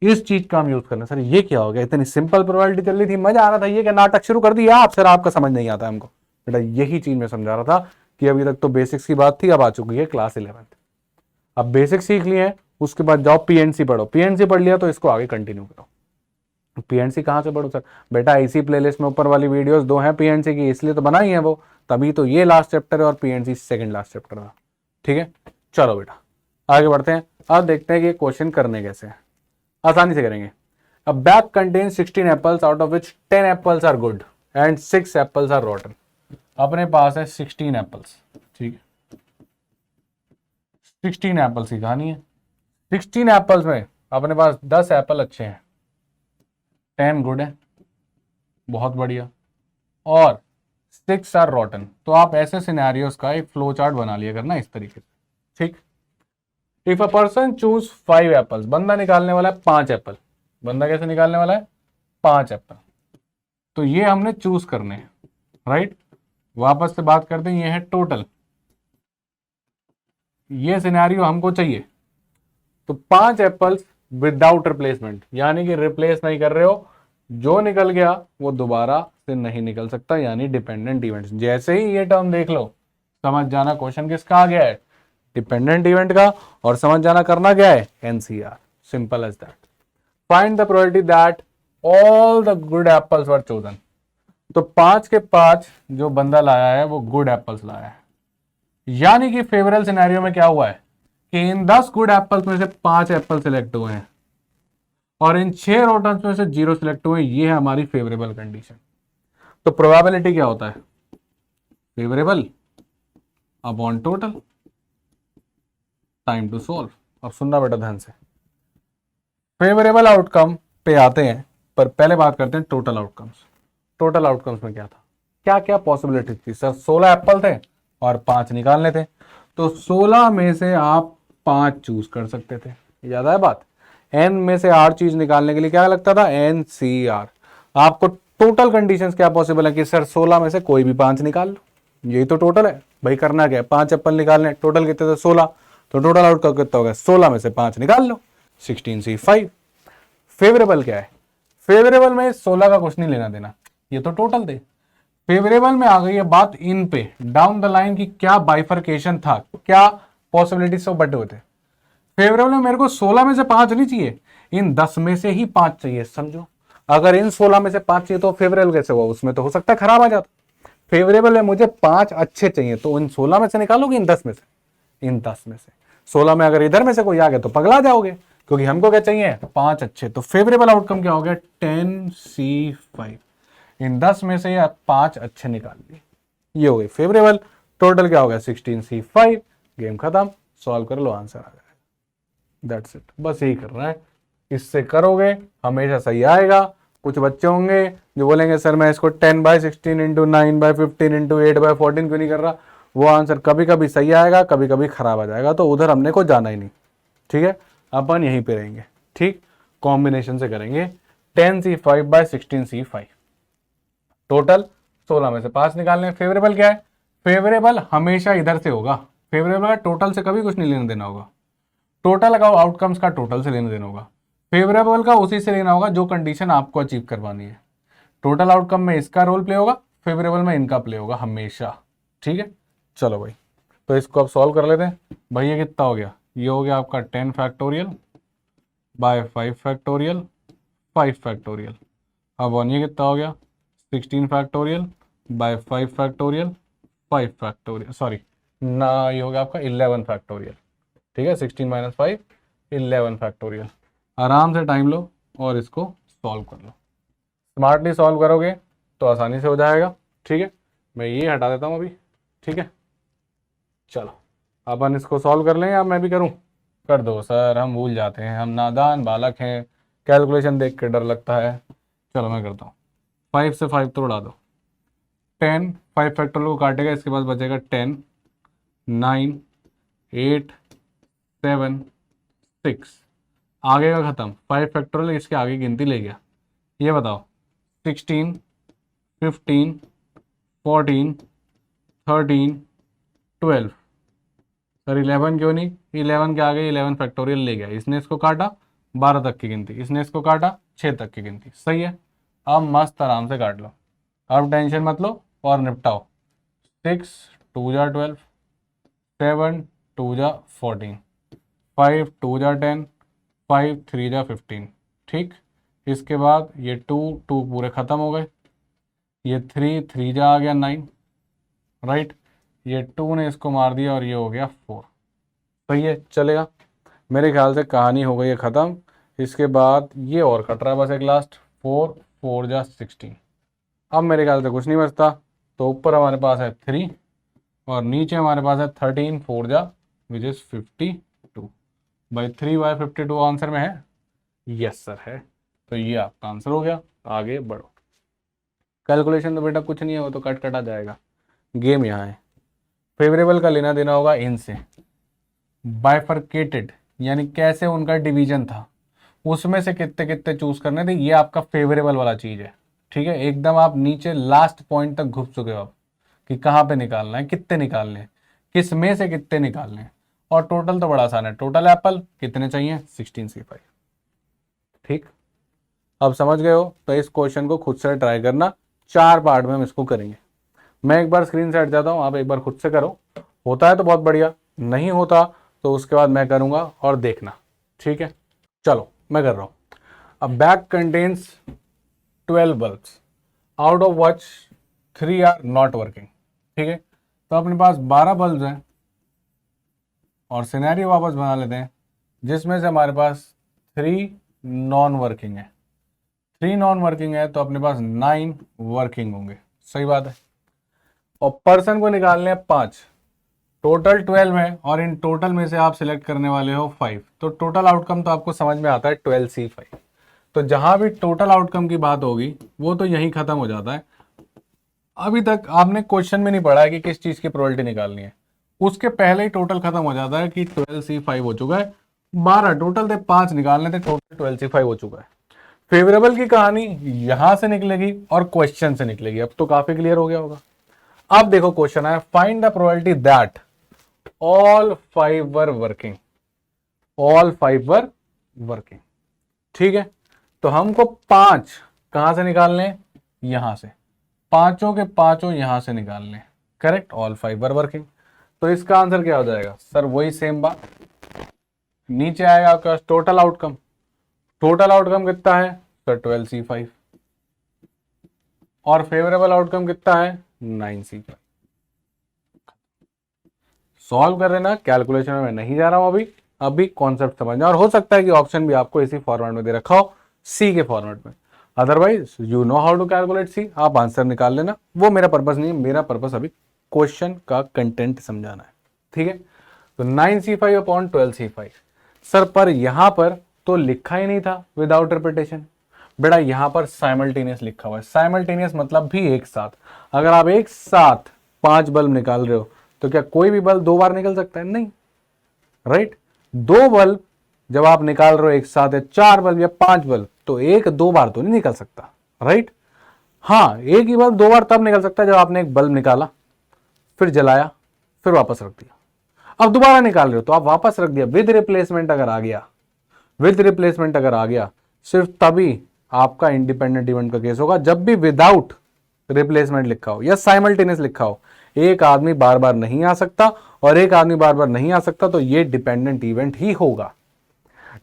इस चीज का हम यूज करना। सर ये क्या हो गया, इतनी सिंपल प्रोबेबिलिटी चल रही थी, मजा आ रहा था, ये क्या नाटक शुरू कर दिया आप? सर आपका समझ नहीं आता हमको बेटा, यही चीज मैं समझा रहा था कि अभी तक तो बेसिक्स की बात थी, अब आ चुकी है क्लास 11। अब बेसिक सीख लिए हैं, उसके बाद जाओ पीएनसी पढ़ो, पीएनसी पढ़ लिया तो इसको आगे कंटिन्यू करो। पीएनसी कहां से पढ़ो सर? बेटा इसी प्लेलिस्ट में ऊपर वाली वीडियोस 2 हैं पीएनसी की, इसलिए तो बनाई है वो, तभी तो ये लास्ट चैप्टर है और पीएनसी सेकंड लास्ट चैप्टर था। ठीक है, चलो बेटा आगे बढ़ते हैं। अब देखते हैं कि क्वेश्चन करने कैसे हैं, आसानी से करेंगे। A bag contains 16 apples out of which 10 apples are good and 6 apples are rotten. अपने पास है 16 एप्पल्स, ठीक है, 16 एप्पल्स की कहानी है। 16 एप्पल्स में अपने पास 10 एप्पल अच्छे हैं, 10 गुड है, बहुत बढ़िया, और 6 आर रॉटन। तो आप ऐसे सिनेरियोस का एक फ्लो चार्ट बना लिया करना इस तरीके से, ठीक। If a person choose 5 apples, बंदा निकालने वाला है 5 एप्पल। बंदा कैसे निकालने वाला है? 5 एप्पल। तो ये हमने चूज करने हैं, राइट। वापस से बात करते हैं, ये है टोटल, ये सिनेरियो हमको चाहिए। तो 5 एप्पल्स विदाउट रिप्लेसमेंट, यानी कि रिप्लेस नहीं कर रहे हो, जो निकल गया वो दोबारा से नहीं निकल सकता, यानी डिपेंडेंट इवेंट्स। जैसे ही ये टर्म देख लो समझ जाना क्वेश्चन किसका आ गया है, डिपेंडेंट इवेंट का, और समझ जाना करना क्या है, nCr, simple as that. Find the probability that all the good apples were chosen. तो 5 के 5 जो बंदा लाया है वो गुड एप्पल्स लाया है, यानी कि फेवरेबल सिनेरियो में क्या हुआ है कि इन 10 गुड एप्पल्स में से 5 एप्पल सिलेक्ट हुए हैं और इन 6 रोटन्स में से 0 सिलेक्ट हुए। ये है हमारी फेवरेबल कंडीशन। तो प्रोबेबिलिटी क्या होता है, favourable upon total, time to solve. अब सुनना बेटा ध्यान से, फेवरेबल आउटकम पे आते हैं, पर पहले बात करते हैं टोटल आउटकम्स। टोटल आउटकम्स में क्या था, क्या क्या पॉसिबिलिटी थी? सर 16 एप्पल थे और 5 निकालने थे, तो 16 में से आप 5 चूज कर सकते थे, याद है बात। एन में से 8 चीज निकालने के लिए क्या लगता था, एनसीआर। आपको टोटल कंडीशंस क्या पॉसिबल है कि सर 16 में से कोई भी 5 निकाल लो, यही तो टोटल है भाई। करना क्या है, 5 एप्पल निकालने, टोटल कितने थे 16, तो टोटल आउटकम कितना होगा, 16 में से 5 निकाल लो, 16C5। फेवरेबल क्या है, फेवरेबल में 16 का कुछ नहीं लेना देना, ये तो टोटल थे। फेवरेबल में आ गई है बात इन पे, डाउन द लाइन की क्या बाइफर्केशन था, क्या पॉसिबिलिटी से बटे हुए थे। फेवरेबल में मेरे को 16 में से 5 नहीं चाहिए, इन 10 में से ही 5 चाहिए, समझो। अगर इन 16 में से 5 चाहिए तो फेवरेबल कैसे हुआ, उसमें तो हो सकता है खराब आ जाता। फेवरेबल में मुझे 5 अच्छे चाहिए, तो इन 16 में से निकालोगे, इन 10 में से, इन 10 में से 16 में अगर इधर में से कोई आ गया तो पगला जाओगे, क्योंकि हमको क्या चाहिए, 5 अच्छे। तो फेवरेबल आउटकम क्या हो गया, 10C5। इन 10 में से या 5 अच्छे निकाल लिए, ये हो गई फेवरेबल। टोटल क्या हो गया, 16C5। गेम खत्म, सॉल्व कर लो, आंसर आ जाएगा। दैट्स इट, बस यही करना है, इससे करोगे हमेशा सही आएगा। कुछ बच्चे होंगे जो बोलेंगे सर मैं इसको 10/16 इंटू 9/15 इंटू 8/14 क्यों नहीं कर रहा, वो आंसर कभी कभी सही आएगा, कभी कभी खराब आ जाएगा, तो उधर हमने को जाना ही नहीं, ठीक है। अपन यहीं पे रहेंगे, ठीक। कॉम्बिनेशन से करेंगे 10C5/16C5, टोटल 16 में से 5 निकालने। फेवरेबल क्या है? फेवरेबल हमेशा इधर से होगा। फेवरेबल का टोटल से कभी कुछ नहीं लेना देना होगा। टोटल लगाओ, आउटकम्स का टोटल से लेना देना होगा। फेवरेबल का उसी से लेना होगा जो कंडीशन आपको अचीव करवानी है। टोटल आउटकम में इसका रोल प्ले होगा, फेवरेबल में इनका प्ले होगा हमेशा। ठीक है, चलो भाई, तो इसको अब सॉल्व कर लेते हैं। भाई ये कितना हो गया? ये हो गया आपका 10 फैक्टोरियल बाय 5 फैक्टोरियल 5 फैक्टोरियल। अब वन ये कितना हो गया? 16 factorial by 5 factorial 5 factorial, sorry ना, ये हो गया आपका 11 फैक्टोरियल। ठीक है, 16 माइनस 5 11 फैक्टोरियल। आराम से टाइम लो और इसको सॉल्व कर लो। स्मार्टली सॉल्व करोगे तो आसानी से हो जाएगा। ठीक है, मैं ये हटा देता हूँ अभी। ठीक है, चलो अपन इसको सॉल्व कर लें या मैं भी करूँ? कर दो सर, हम भूल जाते हैं, हम नादान बालक हैं, कैलकुलेशन देख के डर लगता है। चलो मैं करता हूँ। 5 से 5 तो उड़ा दो। 10 5 फैक्टोरियल को काटेगा, इसके पास बचेगा 10 9 8 7 6। आगे का खत्म। 5 फैक्टोरियल इसके आगे गिनती ले गया। ये बताओ 16 15 14 13 12। सर 11 क्यों नहीं? 11 के आगे 11 फैक्टोरियल ले गया, इसने इसको काटा 12 तक की गिनती, इसने इसको काटा 6 तक की गिनती। सही है, अब मस्त आराम से काट लो, अब टेंशन मत लो और निपटाओ। 6 2 जा 12, 7 2 जा 14, 5 2 जा 10, 5 3 जा 15। ठीक, इसके बाद ये 2 2 पूरे ख़त्म हो गए, ये 3 3 जा आ गया 9, राइट, ये 2 ने इसको मार दिया और ये हो गया 4। सही है, चलेगा। मेरे ख्याल से कहानी हो गई है ख़त्म। इसके बाद ये और कट रहा है बस एक लास्ट। 4 4 जा 16। अब मेरे ख्याल से कुछ नहीं बचता, तो ऊपर हमारे पास है 3 और नीचे हमारे पास है 13 4 जा विच इज़ 52। भाई 3 बाय 52 आंसर में है? यस सर है। तो ये आपका आंसर हो गया। आगे बढ़ो। कैलकुलेशन तो बेटा कुछ नहीं है, वो तो कट कटा जाएगा। गेम यहाँ है। फेवरेबल का लेना देना होगा इनसे। बाइफरकेटेड यानी कैसे उनका डिवीजन था, उसमें से कितने कितने चूज करने थे, ये आपका फेवरेबल वाला चीज है। ठीक है, एकदम आप नीचे लास्ट पॉइंट तक घुस चुके हो आप कि कहाँ पे निकालना है, कितने निकालने हैं, किस में से कितने निकालने हैं। और टोटल तो बड़ा आसान है। टोटल एप्पल कितने चाहिए? 16C5। ठीक, अब समझ गए हो? तो इस क्वेश्चन को खुद से ट्राई करना। 4 पार्ट में हम इसको करेंगे। मैं एक बार स्क्रीन से हट जाता हूँ, आप एक बार खुद से करो। होता है तो बहुत बढ़िया, नहीं होता तो उसके बाद मैं करूँगा और देखना। ठीक है, चलो मैं कर रहा हूँ। A bag contains 12 bulbs out of which 3 are not working. ठीक है, तो अपने पास 12 बल्ब हैं और सिनेरियो वापस बना लेते हैं जिसमें से हमारे पास 3 नॉन वर्किंग है। 3 नॉन वर्किंग है तो अपने पास 9 वर्किंग होंगे। सही बात है। और पर्सन को निकालने हैं 5। टोटल 12 है और इन टोटल में से आप सिलेक्ट करने वाले हो 5। तो टोटल आउटकम तो आपको समझ में आता है 12C5। तो जहां भी टोटल आउटकम की बात होगी वो तो यहीं खत्म हो जाता है। अभी तक आपने क्वेश्चन में नहीं पढ़ा है कि किस चीज की प्रोबेबिलिटी निकालनी है, उसके पहले ही टोटल खत्म हो जाता है कि 12C5 हो चुका है। 12 टोटल थे, 5 निकालने थे, टोटल 12C5 हो चुका है। फेवरेबल की कहानी यहां से निकलेगी और क्वेश्चन से निकलेगी। अब तो काफी क्लियर हो गया होगा। अब देखो क्वेश्चन है, find the probability that all 5 were working. All 5 were working. ठीक है, तो हमको 5 कहां से निकालने? यहां से। पांचों के पांचों यहां से निकालने। Correct, all 5 were working. तो इसका आंसर क्या हो जाएगा? सर वही सेम बात, नीचे आएगा आपके पास टोटल आउटकम। टोटल आउटकम कितना है? Sir 12C5। और फेवरेबल आउटकम कितना है? 9C5। सॉल्व कर लेना, कैलकुलेशन में मैं नहीं जा रहा हूं अभी कॉन्सेप्ट समझना। और हो सकता है कि ऑप्शन भी आपको इसी फॉर्मेट में दे रखा हो, सी के फॉर्मेट में। Otherwise you know how to calculate C, आप आंसर निकाल लेना। वो मेरा पर्पस नहीं है, मेरा पर्पस अभी क्वेश्चन का कंटेंट समझाना है। ठीक है, तो 9C5 अपॉन 12C5। सर पर यहां पर तो लिखा ही नहीं था विदाउट रिपीटेशन। बेटा यहां पर साइमल्टेनियस लिखा हुआ है। साइमल्टेनियस मतलब भी एक साथ। अगर आप एक साथ 5 बल्ब निकाल रहे हो तो क्या कोई भी बल्ब 2 बार निकल सकता है? नहीं, राइट। 2 बल्ब जब आप निकाल रहे हो एक साथ, या 4 बल्ब या 5 बल्ब, तो 1 2 बार तो नहीं निकल सकता, राइट। हाँ, एक ही बल्ब 2 बार तब निकल सकता है जब आपने एक बल्ब निकाला, फिर जलाया, फिर वापस रख दिया। अब दोबारा निकाल रहे हो तो आप वापस रख दिया, विद रिप्लेसमेंट अगर आ गया, विद रिप्लेसमेंट अगर आ गया, सिर्फ तभी आपका इंडिपेंडेंट इवेंट का केस होगा। जब भी विदाउट रिप्लेसमेंट लिखा हो या साइमल्टेनियस लिखा हो, एक आदमी बार बार नहीं आ सकता और एक आदमी बार बार नहीं आ सकता, तो ये डिपेंडेंट इवेंट ही होगा।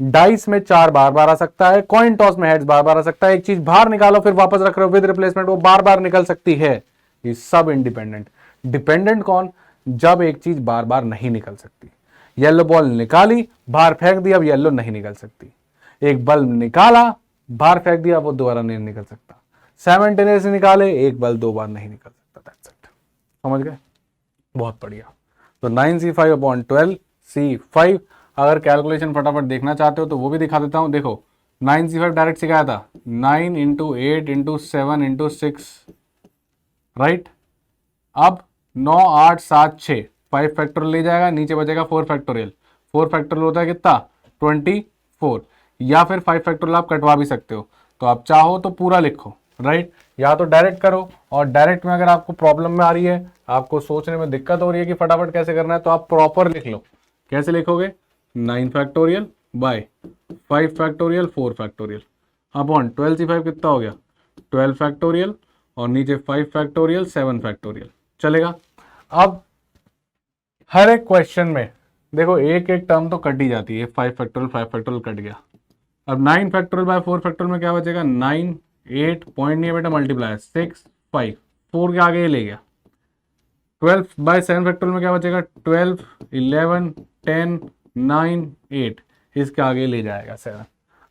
डाइस में 4 बार बार आ सकता है, कॉइन टॉस में हेड्स बार बार आ सकता है, एक चीज बाहर निकालो फिर वापस रख रहे हो विद रिप्लेसमेंट, वो बार बार निकल सकती है। ये सब इंडिपेंडेंट। डिपेंडेंट कौन? जब एक चीज बार बार नहीं निकल सकती। येलो बॉल निकाली, बाहर फेंक दिया, अब येलो नहीं निकल सकती। एक बल्ब निकाला, बाहर फेंक दिया, वो दोबारा नहीं निकल सकता। साइमल्टेनियसली निकाले, एक बल्ब 2 बार नहीं निकल सकता। That's it. समझ गए? बहुत बढ़िया। तो 9c5/12c5, अगर कैलकुलेशन फटाफट देखना चाहते हो तो वो भी दिखा देता हूं। देखो 9c5 डायरेक्ट सिखाया था, 9 × 8 × 7 × 6, राइट। अब 9 8 7 6, 5 फैक्टोरियल ले जाएगा, नीचे बचेगा 4 फैक्टोरियल। 4 फैक्टोरियल होता है कितना? 24। या फिर 5 फैक्टोरियल आप कटवा भी सकते हो, तो आप चाहो तो पूरा लिखो, राइट, या तो डायरेक्ट करो। और डायरेक्ट में अगर आपको प्रॉब्लम में आ रही है, आपको सोचने में दिक्कत हो रही है कि फटाफट कैसे करना है, तो आप प्रॉपर लिख लो। कैसे लिखोगे? 9 factorial by 5 factorial 4 factorial upon 12c5 कितना हो गया? 12 फैक्टोरियल और नीचे 5 फैक्टोरियल 7 फैक्टोरियल। चलेगा? अब हर एक क्वेश्चन में देखो एक एक टर्म तो कट ही जाती है। 5 फैक्टोरियल 5 फैक्टोरियल कट गया। अब 9 फैक्टोरियल बाय 4 फैक्टोरियल में क्या बचेगा? 9 8 पॉइंट नहीं है बेटा, मल्टीप्लाई 6 5 4 के आगे ये ले गया। 12 बाय 7 फैक्टोरियल में क्या बचेगा? 12 11 10 9 8, इसके आगे ले जाएगा 7।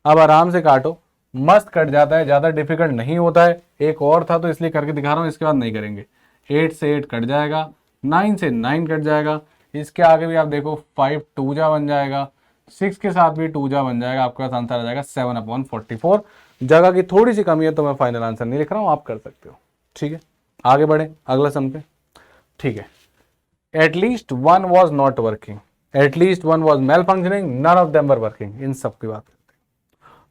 अब आराम से काटो, मस्त कट जाता है, ज़्यादा डिफिकल्ट नहीं होता है। एक और था तो इसलिए करके दिखा रहा हूँ, इसके बाद नहीं करेंगे। 8 से 8 कट जाएगा, 9 से 9 कट जाएगा, इसके आगे भी आप देखो 5 2 जा बन जाएगा, 6 के साथ भी 2 जा बन जाएगा। आपके पास आंसर आ जाएगा 7/44। जगह की थोड़ी सी कमी है तो मैं फाइनल आंसर नहीं लिख रहा हूँ, आप कर सकते हो। ठीक है, आगे बढ़े अगला सम पे। ठीक है, at least one was not working, at least one was malfunctioning, none of them were working. इन सब की बात करते हैं।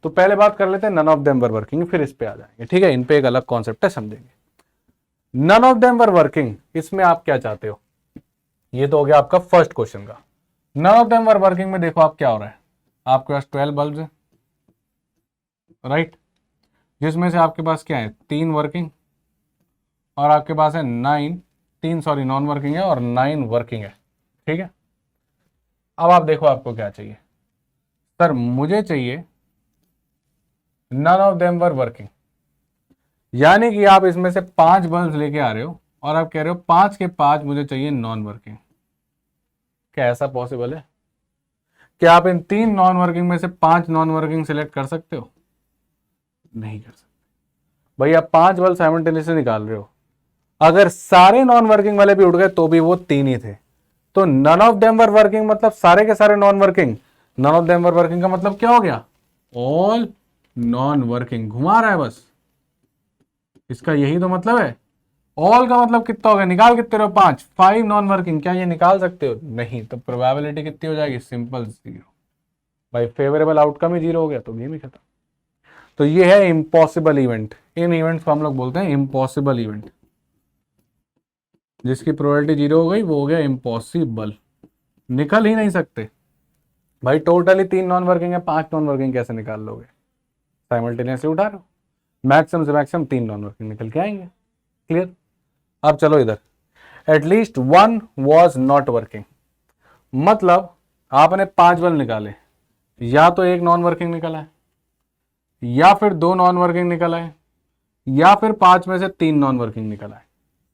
तो पहले बात कर लेते हैं none of them were working, फिर इस पे आ जाएंगे। ठीक है, इन पे एक अलग कॉन्सेप्ट है, समझेंगे। None of them were working, इसमें आप क्या चाहते हो? ये तो हो गया आपका फर्स्ट क्वेश्चन का। None of them were working में देखो आप क्या हो रहा है, आपके पास 12 बल्ब है, राइट, जिसमें से आपके पास क्या है? 3 वर्किंग और आपके पास है 3 सॉरी नॉन वर्किंग है और 9 वर्किंग है। ठीक है, अब आप देखो आपको क्या चाहिए। सर मुझे चाहिए none of them were working, यानी कि आप इसमें से 5 बल्ब लेके आ रहे हो और आप कह रहे हो 5 के 5 मुझे चाहिए नॉन वर्किंग। क्या ऐसा पॉसिबल है? क्या आप इन 3 नॉन वर्किंग में से 5 नॉन वर्किंग सिलेक्ट कर सकते हो? नहीं कर सकते। भाई आप 5 बल्ब साइमल्टेनियसली निकाल रहे हो, अगर सारे नॉन वर्किंग वाले भी उड़ गए तो भी वो 3 ही थे। तो none of them were working मतलब सारे के सारे non working. None of them were working का मतलब क्या हो गया? All non working. घुमा रहा है बस, इसका यही तो मतलब है। ऑल का मतलब कितना हो गया? निकाल कितने रहे हो? 5 5 नॉन वर्किंग। क्या ये निकाल सकते हो? नहीं। तो प्रोबेबिलिटी कितनी हो जाएगी? सिंपल 0। भाई फेवरेबल आउटकम ही 0 हो गया तो गेम ही खत्म। तो ये है इम्पॉसिबल इवेंट। इन इवेंट्स को हम लोग बोलते हैं इम्पॉसिबल इवेंट। जिसकी प्रोबेबिलिटी 0 हो गई वो हो गया इम्पॉसिबल, निकल ही नहीं सकते। भाई टोटली 3 नॉन वर्किंग है, 5 नॉन वर्किंग कैसे निकाल लोगे? साइमल्टेनियसली उठा रहे हो, मैक्सिमम से मैक्सिमम 3 नॉन वर्किंग निकल के आएंगे। क्लियर? अब चलो इधर, at least one was not working, मतलब आपने 5 बल्ब निकाले, या तो एक नॉन वर्किंग निकला है, या फिर 2 नॉन वर्किंग निकला है, या फिर 5 में से 3 नॉन वर्किंग निकला है।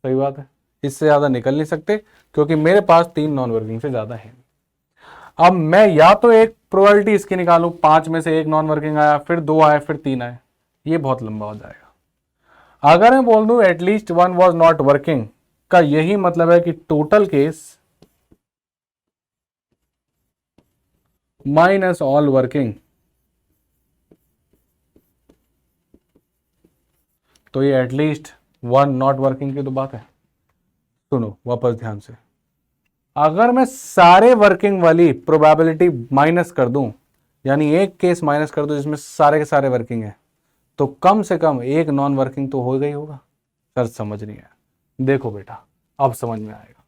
सही बात है, इससे ज्यादा निकल नहीं सकते क्योंकि मेरे पास 3 नॉन वर्किंग से ज्यादा है। अब मैं या तो एक प्रोबेबिलिटी इसकी निकालूं, 5 में से एक नॉन वर्किंग आया, फिर 2 आए, फिर 3 आए, ये बहुत लंबा हो जाएगा। अगर मैं बोल दूं at least one was not working का यही मतलब है कि total case minus all working, तो ये एटलीस्ट वन नॉट वर्किंग की तो बात है। सुनो वापस ध्यान से, अगर मैं सारे वर्किंग वाली प्रोबेबिलिटी माइनस कर दूं, यानी एक केस माइनस कर दूं जिसमें सारे के सारे वर्किंग है, तो कम से कम एक नॉन वर्किंग तो हो गई होगा। सर समझ नहीं आया। देखो बेटा अब समझ में आएगा।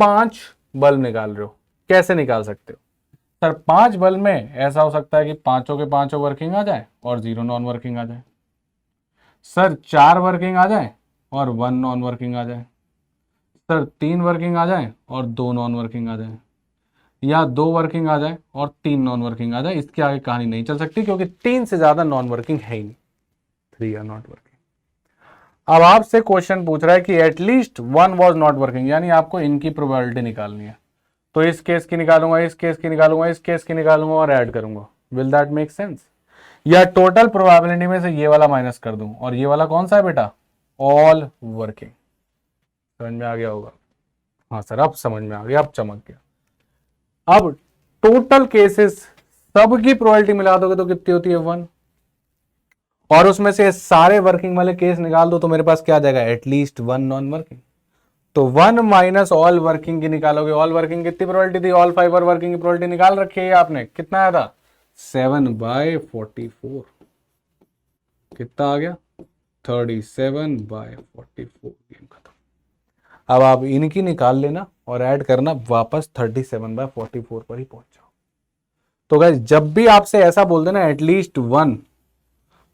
5 बल्ब निकाल रहे हो, कैसे निकाल सकते हो? सर 5 बल्ब में ऐसा हो सकता है कि पांचों के पांचों वर्किंग आ जाए और 0 नॉन वर्किंग आ जाए। सर 4 वर्किंग आ जाए और 1 नॉन वर्किंग आ जाए। सर 3 वर्किंग आ जाए और 2 नॉन वर्किंग आ जाए, या 2 वर्किंग आ जाए और 3 नॉन वर्किंग आ जाए। इसके आगे कहानी नहीं चल सकती क्योंकि 3 से ज्यादा नॉन वर्किंग है ही नहीं। 3 आर नॉट वर्किंग। अब आपसे क्वेश्चन पूछ रहा है कि एटलीस्ट 1 वॉज नॉट वर्किंग, यानी आपको इनकी प्रोबेबिलिटी निकालनी है। तो इस केस की निकालूंगा, इस केस की निकालूंगा, इस केस की निकालूंगा और ऐड करूंगा। Will that make sense? या टोटल प्रोबेबिलिटी में से ये वाला माइनस कर दूं, और ये वाला कौन सा है बेटा? All working. समझ में आ गया होगा? हाँ सर अब समझ में आ गया, अब चमक गया। अब टोटल केसेस सबकी प्रोबेबिलिटी मिला दोगे तो कितनी होती है? 1। और उसमें से सारे वर्किंग वाले केस निकाल दो तो मेरे पास क्या आ जाएगा? At least 1 non working. तो 1 माइनस ऑल वर्किंग की निकालोगे। ऑल वर्किंग कितनी प्रोबेबिलिटी थी? ऑल फाइबर वर्किंग की प्रोबेबिलिटी निकाल रखी है आपने। कितना आया था? 7/44। कितना आ गया? 37/44। गेम खत्म। अब आप इनकी निकाल लेना और ऐड करना, वापस 37/44 पर ही पहुंच जाओ। तो गाइस जब भी आपसे ऐसा बोल देना एटलीस्ट 1,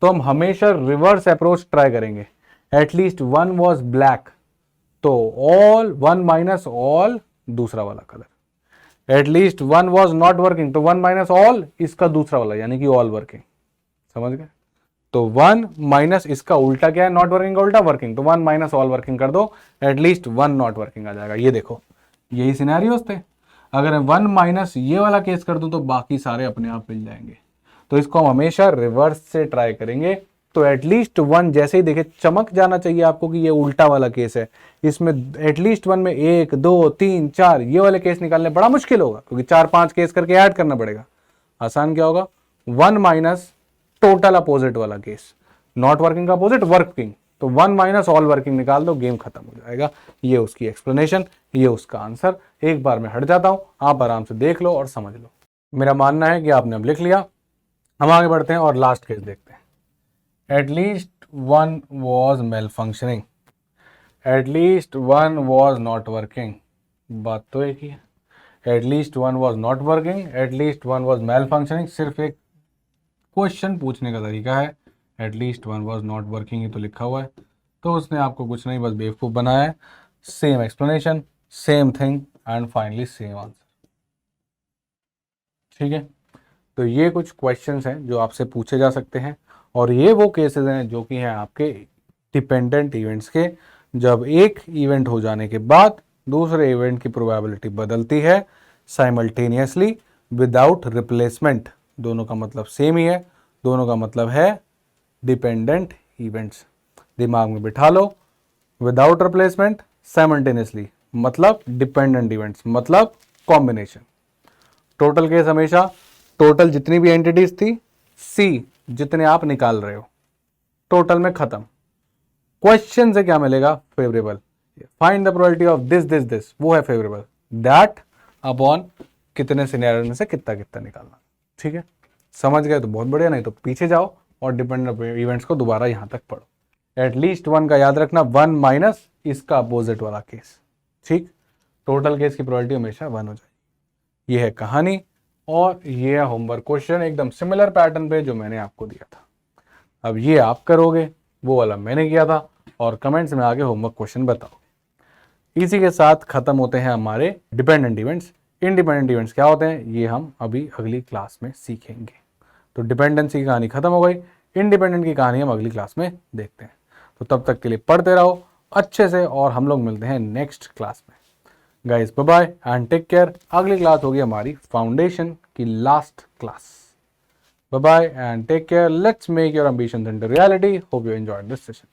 तो हम हमेशा रिवर्स अप्रोच ट्राई करेंगे। एटलीस्ट 1 वॉज ब्लैक, तो ऑल 1 माइनस ऑल दूसरा वाला colour. At least 1 was not working, तो 1 माइनस ऑल इसका दूसरा वाला, यानी कि ऑल वर्किंग। समझ गए? तो 1 माइनस इसका उल्टा क्या है? नॉट वर्किंग का उल्टा वर्किंग। तो 1 माइनस ऑल वर्किंग कर दो, एटलीस्ट 1 नॉट वर्किंग आ जाएगा। ये देखो यही सिनेरियोस थे। अगर 1 माइनस ये वाला केस कर दूं तो बाकी सारे अपने आप मिल जाएंगे। तो इसको हम हमेशा रिवर्स से ट्राई करेंगे। तो एटलीस्ट 1 जैसे ही देखे चमक जाना चाहिए आपको कि ये उल्टा वाला केस है। इसमें एटलीस्ट 1 में 1 2 3 4 ये वाले केस निकालने बड़ा मुश्किल होगा, क्योंकि 4-5 केस करके ऐड करना पड़ेगा। आसान क्या होगा? 1 माइनस टोटल अपोजिट वाला केस, नॉट वर्किंग का अपोजिट वर्किंग। तो 1 माइनस ऑल वर्किंग निकाल दो, गेम खत्म हो जाएगा। ये उसकी एक्सप्लेनेशन, ये उसका आंसर। एक बार मैं हट जाता हूं, आप आराम से देख लो और समझ लो। मेरा मानना है कि आपने अब लिख लिया। हम आगे बढ़ते हैं और लास्ट केस देखते हैं। At least 1 was malfunctioning, at least 1 was not working. बात तो एक ही है। At least 1 was not working, at least 1 was malfunctioning, सिर्फ एक क्वेश्चन पूछने का तरीका है। एटलीस्ट 1 वॉज नॉट वर्किंग ही तो लिखा हुआ है, तो उसने आपको कुछ नहीं बस बेवकूफ़ बनाया है। Same explanation, same thing and finally same answer. ठीक है, तो ये कुछ क्वेश्चंस हैं जो आपसे पूछे जा सकते हैं, और ये वो केसेस हैं जो कि हैं आपके डिपेंडेंट इवेंट्स के। जब एक इवेंट हो जाने के बाद दूसरे इवेंट की प्रोबेबिलिटी बदलती है साइमल्टेनियसली विदाउट रिप्लेसमेंट। दोनों का मतलब सेम ही है, दोनों का मतलब है डिपेंडेंट इवेंट्स। दिमाग में बिठा लो, विदाउट रिप्लेसमेंट, साइमल्टेनियसली मतलब डिपेंडेंट इवेंट्स, मतलब कॉम्बिनेशन। टोटल केस हमेशा टोटल जितनी भी एंटिटीज थी, सी जितने आप निकाल रहे हो, टोटल में खत्म। क्वेश्चन से क्या मिलेगा? Favourable. Find the probability of this this this, वो है फेवरेबल। दैट अपॉन कितने सिनेरियो में से कितना कितना निकालना। ठीक है, समझ गए तो बहुत बढ़िया, नहीं तो पीछे जाओ और डिपेंडेंट इवेंट्स को दोबारा यहां तक पढ़ो। एटलीस्ट 1 का याद रखना, 1 माइनस इसका अपोजिट वाला केस। ठीक, टोटल केस की प्रोबेबिलिटी हमेशा 1 हो जाएगी। ये है कहानी, और ये है होमवर्क क्वेश्चन, एकदम सिमिलर पैटर्न पे जो मैंने आपको दिया था। अब ये आप करोगे, वो वाला मैंने किया था, और कमेंट्स में आगे होमवर्क क्वेश्चन बताओगे। इसी के साथ खत्म होते हैं हमारे डिपेंडेंट इवेंट्स। इंडिपेंडेंट इवेंट्स क्या होते हैं ये हम अभी अगली क्लास में सीखेंगे। तो डिपेंडेंसी की कहानी खत्म हो गई, इंडिपेंडेंट की कहानी हम अगली क्लास में देखते हैं। तो तब तक के लिए पढ़ते रहो अच्छे से, और हम लोग मिलते हैं नेक्स्ट क्लास में। Guys bye bye and take care. अगली क्लास होगी हमारी फाउंडेशन की last class. Bye bye and take care. Let's make your ambitions into reality. Hope you enjoyed this session.